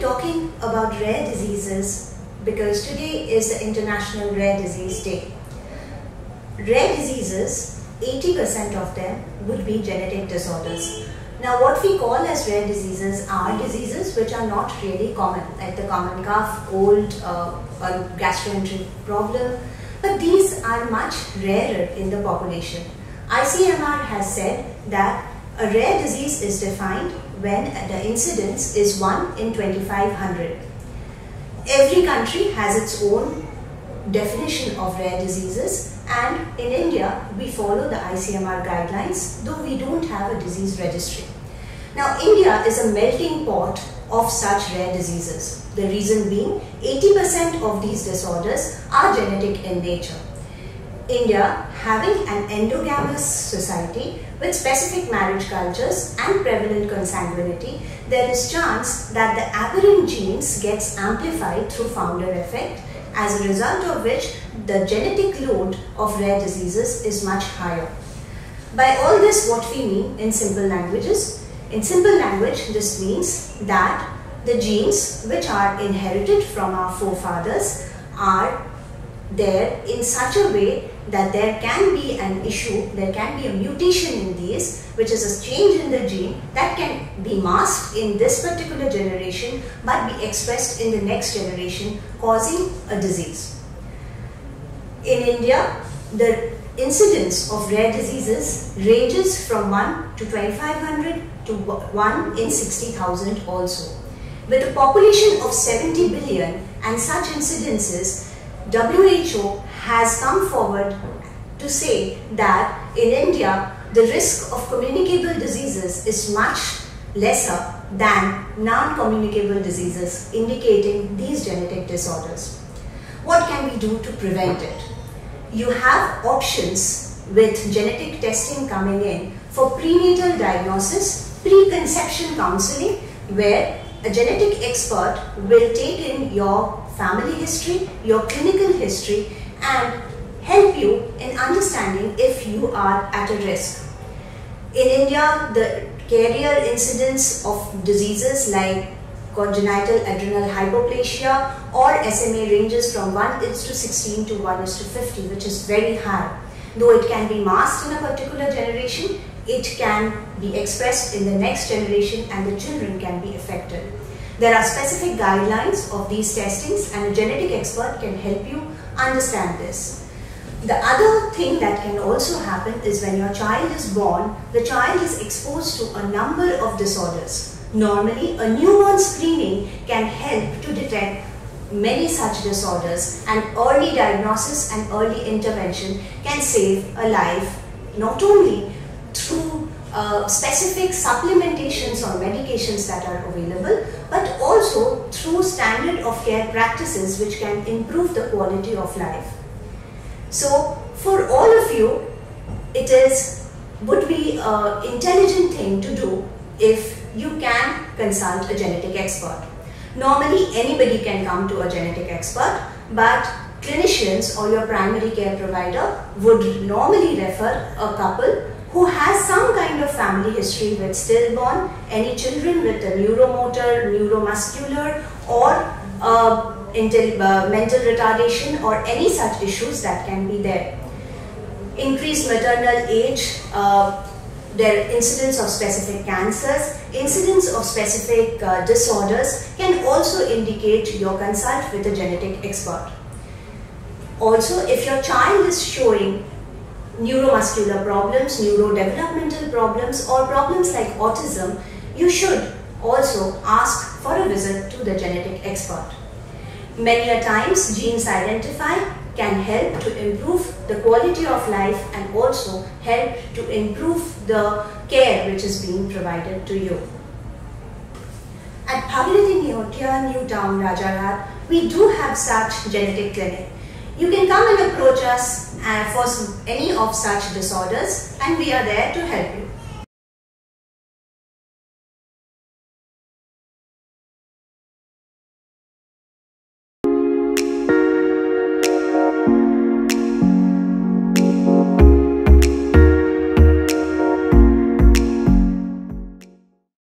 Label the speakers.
Speaker 1: talking about rare diseases because today is the International Rare Disease Day. Rare diseases, 80% of them would be genetic disorders. Now what we call as rare diseases are diseases which are not really common, like the common cough, cold, or gastroenteric problem, but these are much rarer in the population. ICMR has said that a rare disease is defined when the incidence is 1 in 2500. Every country has its own definition of rare diseases, and in India we follow the ICMR guidelines, though we don't have a disease registry. Now India is a melting pot of such rare diseases. The reason being 80% of these disorders are genetic in nature. India, having an endogamous society with specific marriage cultures and prevalent consanguinity, there is chance that the aberrant genes gets amplified through founder effect, as a result of which the genetic load of rare diseases is much higher. By all this, what we mean in simple languages? In simple language, this means that the genes which are inherited from our forefathers are there in such a way that there can be an issue, there can be a mutation in these, which is a change in the gene that can be masked in this particular generation but be expressed in the next generation, causing a disease. In India, the incidence of rare diseases ranges from 1 to 2500 to 1 in 60,000 also. With a population of 70 billion and such incidences, WHO has come forward to say that in India, the risk of communicable diseases is much lesser than non-communicable diseases, indicating these genetic disorders. What can we do to prevent it? You have options with genetic testing coming in for prenatal diagnosis, preconception counseling, where a genetic expert will take in your family history, your clinical history, and help you in understanding if you are at a risk. In India, the carrier incidence of diseases like congenital adrenal hypoplasia or SMA ranges from 1:16 to 1:50, which is very high. Though it can be masked in a particular generation, it can be expressed in the next generation and the children can be affected. There are specific guidelines of these testings and a genetic expert can help you understand this. The other thing that can also happen is when your child is born, the child is exposed to a number of disorders. Normally, a newborn screening can help to detect many such disorders, and early diagnosis and early intervention can save a life, not only through specific supplementations or medications that are available, but also through standard of care practices which can improve the quality of life. So for all of you, it would be an intelligent thing to do if you can consult a genetic expert. Normally anybody can come to a genetic expert, but clinicians or your primary care provider would normally refer a couple who has some kind of family history with stillborn, any children with a neuromotor, neuromuscular or mental retardation or any such issues that can be there. Increased maternal age, their incidence of specific cancers, incidence of specific disorders can also indicate your consult with a genetic expert. Also, if your child is showing neuromuscular problems, neurodevelopmental problems or problems like autism, you should also ask for a visit to the genetic expert. Many a times genes identified can help to improve the quality of life and also help to improve the care which is being provided to you. At Bhagirathi Neotia, New Town, Rajarhat, we do have such genetic clinic. You can come and approach us for any of such disorders and we are there to help you.